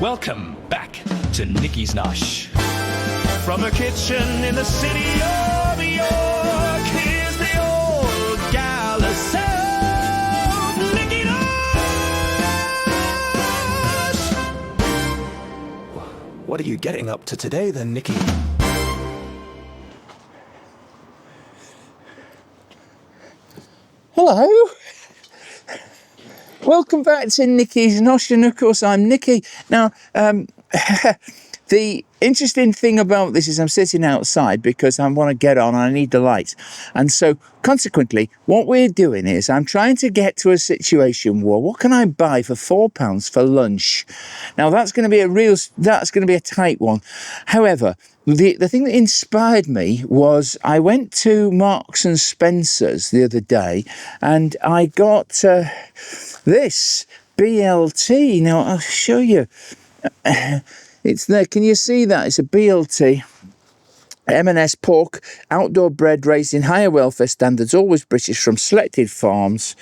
Welcome back to Nikki's Nosh. From a kitchen in the city of York, here's the old gal herself, Nikki Nosh. What are you getting up to today then, Nikki? Hello. Welcome back to Nikki's Nosh, and of course I'm Nikki. Now, the interesting thing about this is I'm sitting outside because I want to get on and I need the light. And so consequently, what we're doing is I'm trying to get to a situation where what can I buy for £4 for lunch? Now that's going to be a tight one. However, the thing that inspired me was I went to Marks and Spencer's the other day and I got this BLT. Now I'll show you. It's there. Can you see that? It's a BLT. M&S pork, outdoor bred, raised in higher welfare standards, always British from selected farms.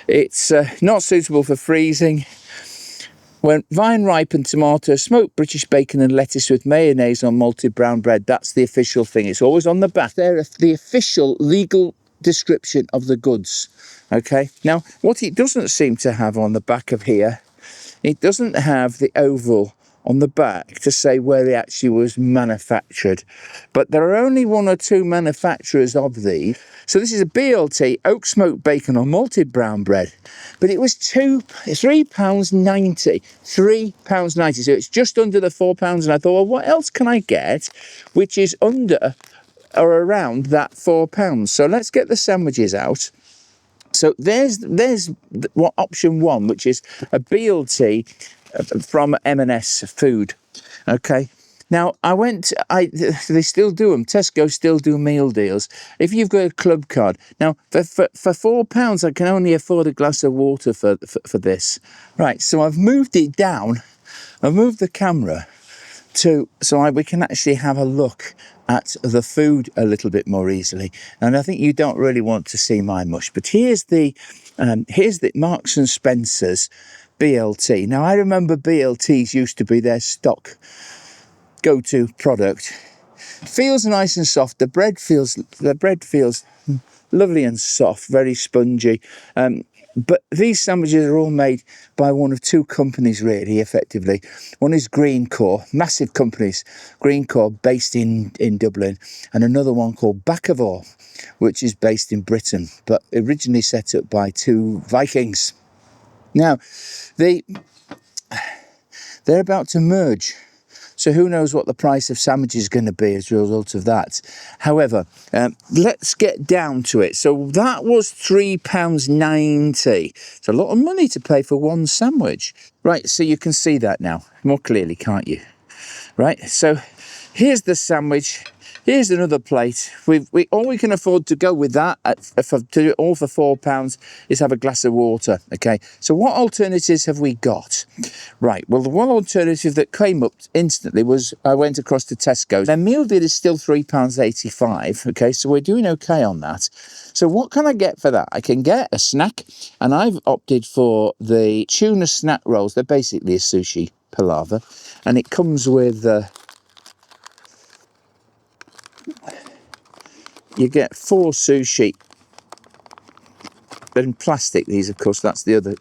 It's not suitable for freezing. When vine ripened tomato, smoked British bacon and lettuce with mayonnaise on malted brown bread. That's the official thing. It's always on the back. They're the official legal description of the goods. Okay. Now, what it doesn't seem to have on the back of here, it doesn't have the oval on the back to say where it actually was manufactured. But there are only one or two manufacturers of these. So this is a BLT, oak smoked bacon on malted brown bread. But it was £3.90. £3.90. So it's just under the £4. And I thought, well, what else can I get which is under or around that £4? So let's get the sandwiches out. So there's what option one, which is a BLT from M&S Food. Okay. Now they still do them. Tesco still do meal deals. If you've got a club card, now for £4, I can only afford a glass of water for this. Right. So I've moved it down. I've moved the camera so we can actually have a look at the food a little bit more easily. And I think you don't really want to see my mush, but here's the Marks and Spencer's BLT. Now I remember BLTs used to be their stock go-to product. Feels nice and soft. The bread feels lovely and soft, very spongy. But these sandwiches are all made by one of two companies, really, effectively. One is Greencore, massive companies, Greencore, based in Dublin, and another one called Bakkavor, which is based in Britain, but originally set up by two Vikings. Now, they're about to merge. So who knows what the price of sandwiches is going to be as a result of that. However, let's get down to it. So that was £3.90. It's a lot of money to pay for one sandwich. Right, so you can see that now more clearly, can't you? Right, so here's the sandwich. Here's another plate. All we can afford to go with that to do it all for £4 is have a glass of water. Okay. So what alternatives have we got? Right. Well, the one alternative that came up instantly was I went across to Tesco. Their meal deal is still £3.85. Okay. So we're doing okay on that. So what can I get for that? I can get a snack, and I've opted for the tuna snack rolls. They're basically a sushi palaver, and it comes with you get 4 sushi. They're in plastic, these, of course. That's the other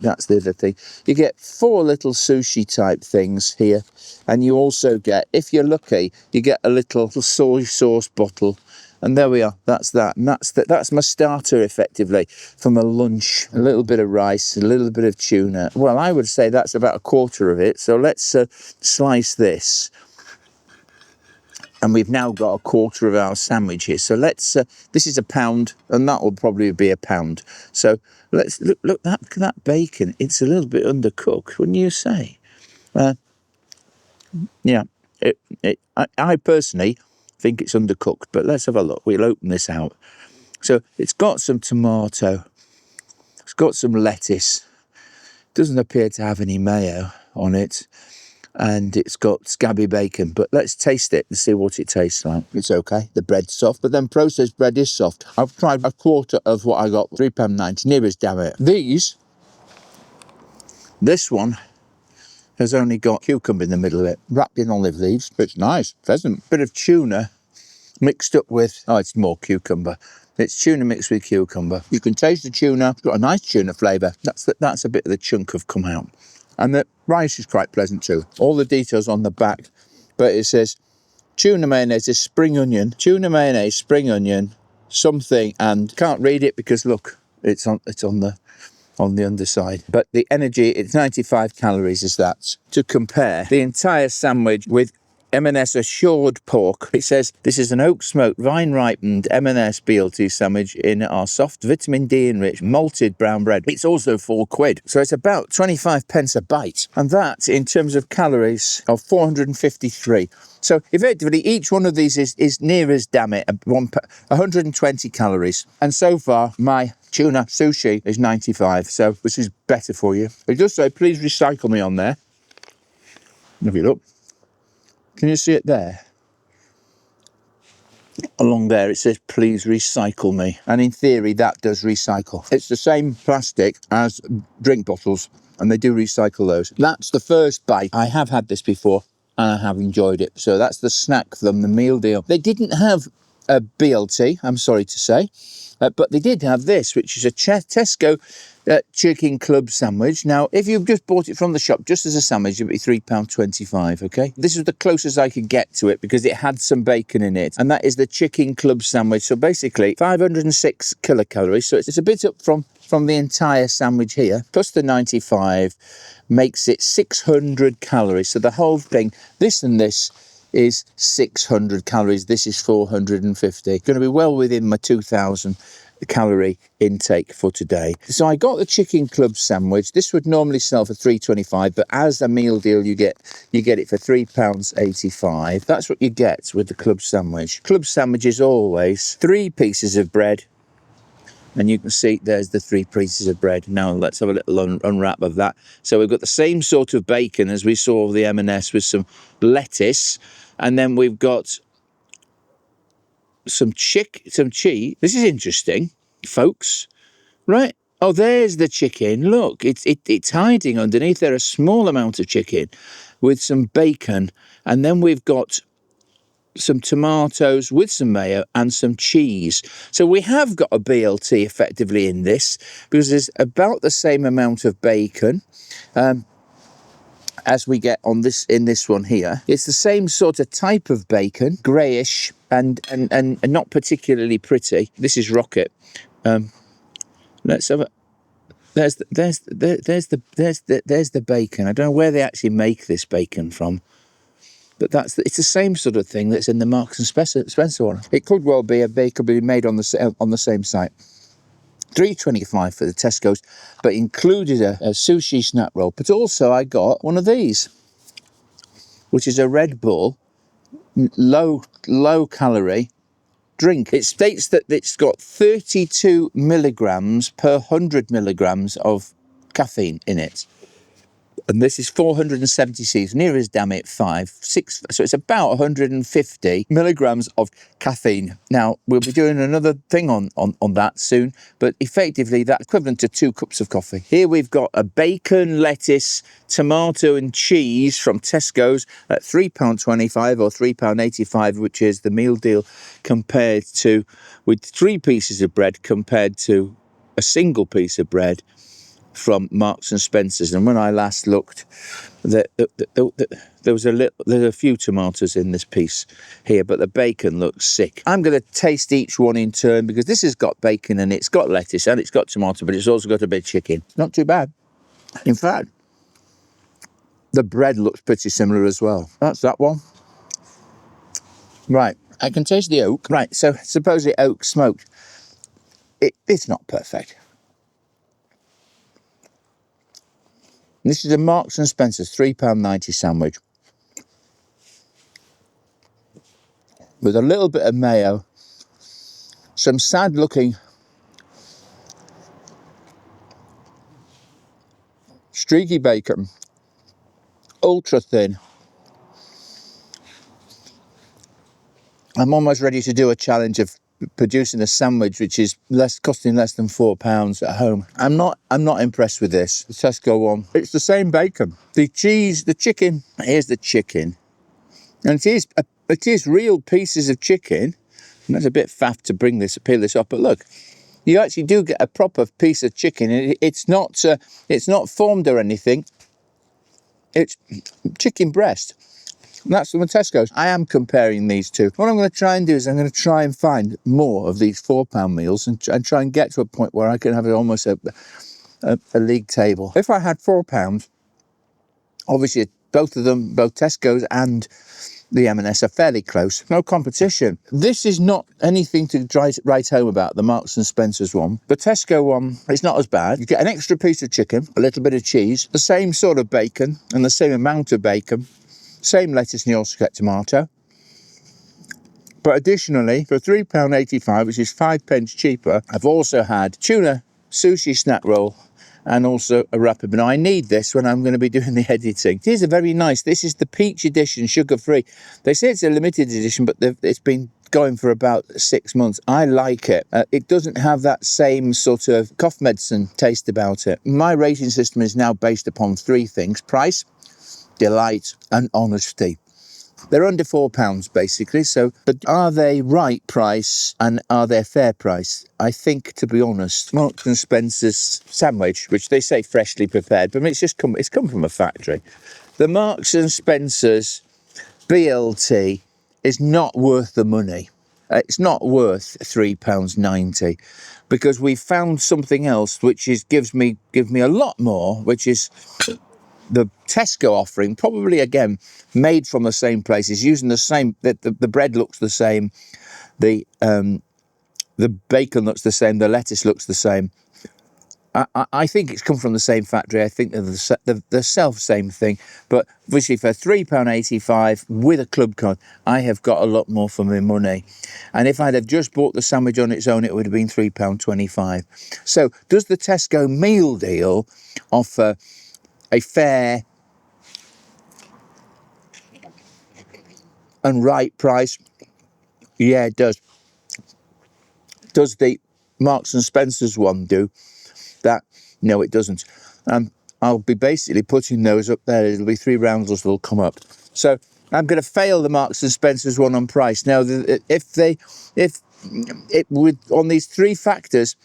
thing. You get 4 little sushi type things here, and you also get, if you're lucky, you get a little soy sauce bottle. And there we are. That's that. And that's my starter, effectively, for my lunch. A little bit of rice, a little bit of tuna. Well, I would say that's about a quarter of it. So let's slice this. And we've now got a quarter of our sandwich here. So let's, this is £1, and that will probably be £1. So let's look at that bacon. It's a little bit undercooked, wouldn't you say? Yeah, I personally think it's undercooked, but let's have a look. We'll open this out. So it's got some tomato. It's got some lettuce. Doesn't appear to have any mayo on it. And it's got scabby bacon, but let's taste it and see what it tastes like. It's okay. The bread's soft, but then processed bread is soft. I've tried a quarter of what I got, £3.90, near as damn it. This one has only got cucumber in the middle of it, wrapped in olive leaves. It's nice, pleasant. Bit of tuna mixed up with, oh, it's more cucumber. It's tuna mixed with cucumber. You can taste the tuna. It's got a nice tuna flavour. That's a bit of the chunk have come out. And the rice is quite pleasant too. All the details on the back, but it says tuna mayonnaise is spring onion, tuna mayonnaise, spring onion, something, and can't read it because look, it's on the underside. But the energy, it's 95 calories is that. To compare the entire sandwich with M&S assured pork, it says this is an oak smoked vine ripened M&S BLT sandwich in our soft vitamin D enriched malted brown bread. It's also £4. So it's about 25 pence a bite. And that in terms of calories of 453. So effectively each one of these is near as, damn it, 120 calories. And so far my tuna sushi is 95, so which is better for you. It does say please recycle me on there. Have you look? Can you see it there? Along there it says please recycle me, and in theory that does recycle. It's the same plastic as drink bottles and they do recycle those. That's the first bite. I have had this before and I have enjoyed it. So that's the snack from the meal deal. They didn't have a BLT, I'm sorry to say, but they did have this, which is a Tesco chicken club sandwich. Now, if you just bought it from the shop just as a sandwich, it'd be £3.25, okay? This was the closest I could get to it because it had some bacon in it, and that is the chicken club sandwich. So basically 506 kilocalories, so it's a bit up from the entire sandwich here, plus the 95 makes it 600 calories. So the whole thing, this and this, is 600 calories. This is 450. Going to be well within my 2,000 calorie intake for today. So I got the chicken club sandwich. This would normally sell for £3.25, but as a meal deal you get it for £3.85. That's what you get with the club sandwich. Club sandwich is always 3 pieces of bread, and you can see there's the 3 pieces of bread. Now let's have a little unwrap of that. So we've got the same sort of bacon as we saw with the M&S with some lettuce, and then we've got some cheese. This is interesting, folks. Right? Oh, there's the chicken. Look, it's hiding underneath there, a small amount of chicken with some bacon, and then we've got some tomatoes with some mayo and some cheese. So we have got a BLT effectively in this because there's about the same amount of bacon as we get on this in this one here. It's the same sort of type of bacon, greyish and not particularly pretty. This is Rocket. Let's have a. There's the bacon. I don't know where they actually make this bacon from, but it's the same sort of thing that's in the Marks and Spencer one. It could well be a bacon being made on the same site. £3.25 for the Tesco's, but included a sushi snack roll. But also I got one of these, which is a Red Bull low calorie drink. It states that it's got 32 milligrams per 100 milligrams of caffeine in it. And this is 470 c's, near as damn it 6. So it's about 150 milligrams of caffeine. Now, we'll be doing another thing on that soon, but effectively that's equivalent to 2 cups of coffee. Here we've got a bacon, lettuce, tomato and cheese from Tesco's at £3.25 or £3.85, which is the meal deal, compared to, with 3 pieces of bread compared to a single piece of bread from Marks and Spencer's. And when I last looked, there was a few tomatoes in this piece here, but the bacon looks sick. I'm going to taste each one in turn because this has got bacon and it's got lettuce and it's got tomato, but it's also got a bit of chicken. Not too bad. In fact, the bread looks pretty similar as well. That's that one. Right, I can taste the oak. Right, so supposedly oak smoked. It's not perfect. This is a Marks and Spencer's £3.90 sandwich with a little bit of mayo, some sad looking streaky bacon, ultra thin. I'm almost ready to do a challenge of producing a sandwich which is costing less than £4 at home. I'm not impressed with this. The Tesco one. It's the same bacon. The cheese, the chicken. Here's the chicken, and it is real pieces of chicken. And that's a bit faff to peel this off, but look, you actually do get a proper piece of chicken. It's not formed or anything. It's chicken breast. And that's from the Tesco's. I am comparing these two. What I'm going to try and do is I'm going to try and find more of these £4 meals and try and get to a point where I can have almost a league table. If I had £4, obviously both Tesco's and the M&S are fairly close. No competition. This is not anything to write home about, the Marks and Spencer's one. The Tesco one is not as bad. You get an extra piece of chicken, a little bit of cheese, the same sort of bacon and the same amount of bacon, same lettuce, and you also get tomato. But additionally, for £3.85, which is 5p cheaper, I've also had tuna sushi snack roll and also a wrapper. But now I need this when I'm going to be doing the editing. These are very nice. This is the peach edition, sugar-free. They say it's a limited edition, but it's been going for about 6 months. I like it. It doesn't have that same sort of cough medicine taste about it. My rating system is now based upon 3 things: price, delight, and honesty. They're under £4 basically, but are they right price and are they fair price? I think, to be honest, Marks and Spencer's sandwich, which they say freshly prepared, but it's come from a factory. The Marks and Spencer's BLT is not worth the money. It's not worth £3.90 because we found something else which gives me a lot more, which is the Tesco offering, probably again made from the same places, using the same. The bread looks the same, the bacon looks the same, the lettuce looks the same. I think it's come from the same factory. I think they're the same thing. But obviously for £3.85 with a club card, I have got a lot more for my money. And if I'd have just bought the sandwich on its own, it would have been £3.25. So does the Tesco Meal Deal offer a fair and right price? Yeah, it does. Does the Marks and Spencer's one do that? No, it doesn't. I'll be basically putting those up there. It'll be 3 roundels that'll come up. So I'm going to fail the Marks and Spencer's one on price. Now, on these three factors,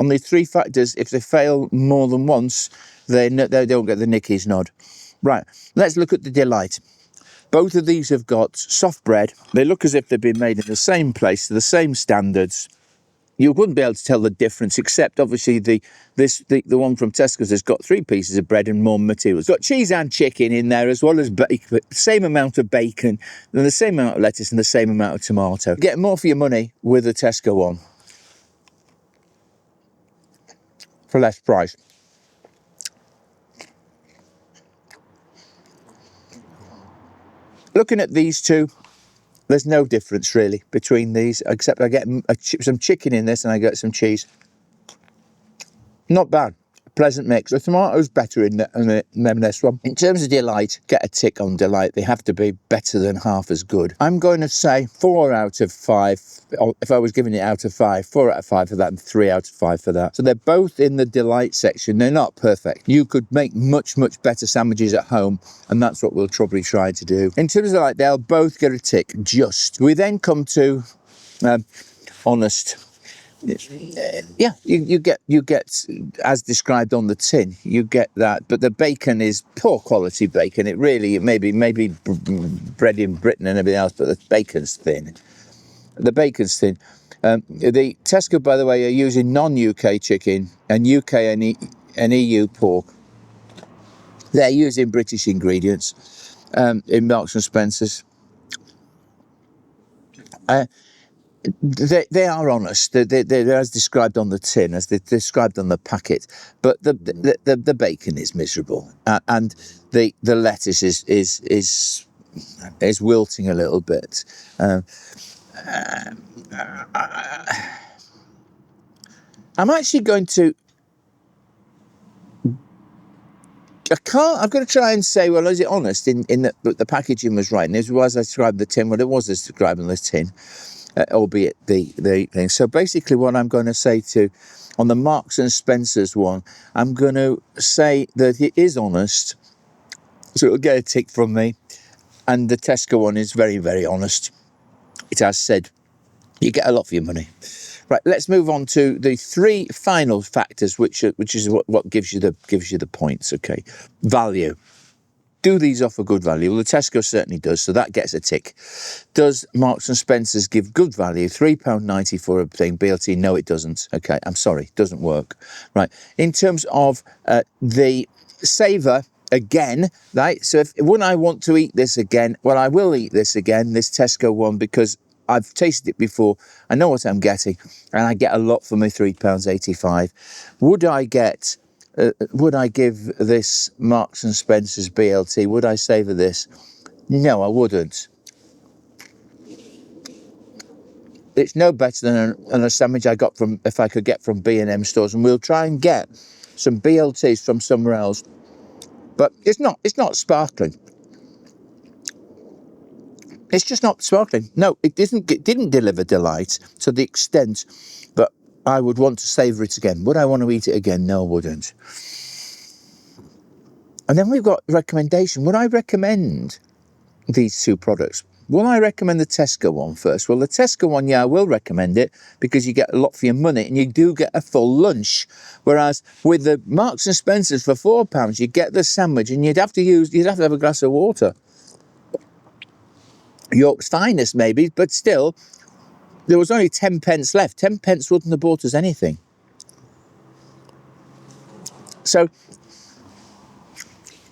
if they fail more than once, they don't get the Nikkis nod. Right, let's look at the delight. Both of these have got soft bread. They look as if they've been made in the same place, to the same standards. You wouldn't be able to tell the difference, except obviously the one from Tesco's has got 3 pieces of bread and more materials. It's got cheese and chicken in there, as well as bacon, same amount of bacon, and the same amount of lettuce and the same amount of tomato. Get more for your money with the Tesco one for less price. Looking at these two, there's no difference really between these, except I get some chicken in this and I get some cheese. Not bad. Pleasant mix. The tomato's better in the M&S one. In terms of delight, get a tick on delight. They have to be better than half as good. I'm going to say 4 out of 5. If I was giving it out of 5, 4 out of 5 for that and 3 out of 5 for that. So they're both in the delight section. They're not perfect. You could make much, much better sandwiches at home, and that's what we'll probably try to do. In terms of delight, they'll both get a tick, just. We then come to honest. Yeah, you get as described on the tin. You get that, but the bacon is poor quality bacon. It really maybe bred in Britain and everything else, but the bacon's thin. The Tesco, by the way, are using non-UK chicken and UK and EU pork. They're using British ingredients in Marks and Spencer's. They are honest. They're as described on the tin, as they're described on the packet. But the bacon is miserable, and the lettuce is wilting a little bit. I'm actually going to. I've got to try and say, well, is it honest in that the packaging was right? And as I described the tin, well, it was as described on the tin. albeit the thing. So basically what I'm going to say on the Marks and Spencer's one, I'm going to say that it is honest, so it'll get a tick from me. And the Tesco one is very, very honest. It has said you get a lot for your money. Right, let's move on to the three final factors, which is what gives you the points. Okay, value. Do these offer good value? Well, the Tesco certainly does, so that gets a tick. Does Marks and Spencer's give good value? £3.90 for a thing. BLT, no, it doesn't. Okay, I'm sorry, it doesn't work. Right, in terms of the SAVOUR again, right? So would I want to eat this again? Well, I will eat this again, this Tesco one, because I've tasted it before. I know what I'm getting, and I get a lot for my £3.85. Would I give this Marks and Spencer's BLT? Would I savour this? No, I wouldn't. It's no better than a sandwich I got if I could get from B&M stores, and we'll try and get some BLTs from somewhere else. But it's not sparkling. It's just not sparkling. No, it didn't deliver delight to the extent that I would want to savour it again. Would I want to eat it again? No, I wouldn't. And then we've got recommendation. Would I recommend these two products? Will I recommend the Tesco one first? Well, the Tesco one, yeah, I will recommend it because you get a lot for your money and you do get a full lunch. Whereas with the Marks and Spencer's for £4, you get the sandwich and you'd have to have a glass of water. York's Finest maybe, but still, there was only 10 pence left. 10 pence wouldn't have bought us anything. So,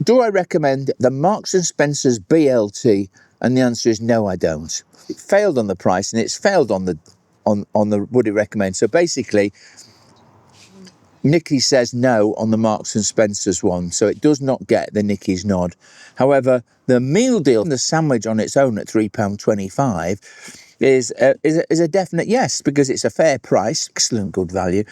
do I recommend the Marks and Spencer's BLT? And the answer is no, I don't. It failed on the price and it's failed on the would it recommend. So basically, Nikki says no on the Marks and Spencer's one, so it does not get the Nikki's nod. However, the meal deal, the sandwich on its own at £3.25, is a definite yes, because it's a fair price, excellent good value.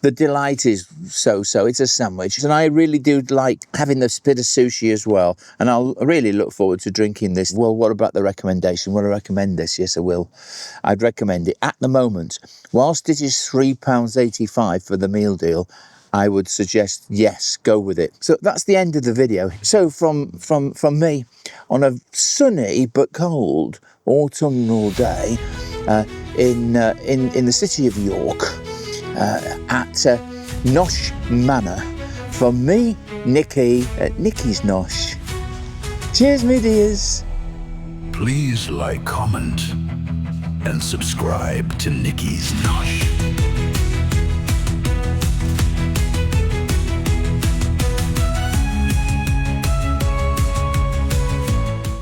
The delight is so-so, it's a sandwich, and I really do like having this bit of sushi as well, and I'll really look forward to drinking this. Well, what about the recommendation? Will I recommend this? Yes, I will. I'd recommend it. At the moment, whilst it is £3.85 for the meal deal, I would suggest, yes, go with it. So that's the end of the video. So from me, on a sunny but cold autumnal day in the city of York at Nosh Manor, from me, Nikki, at Nikki's Nosh. Cheers, me dears. Please like, comment, and subscribe to Nikki's Nosh.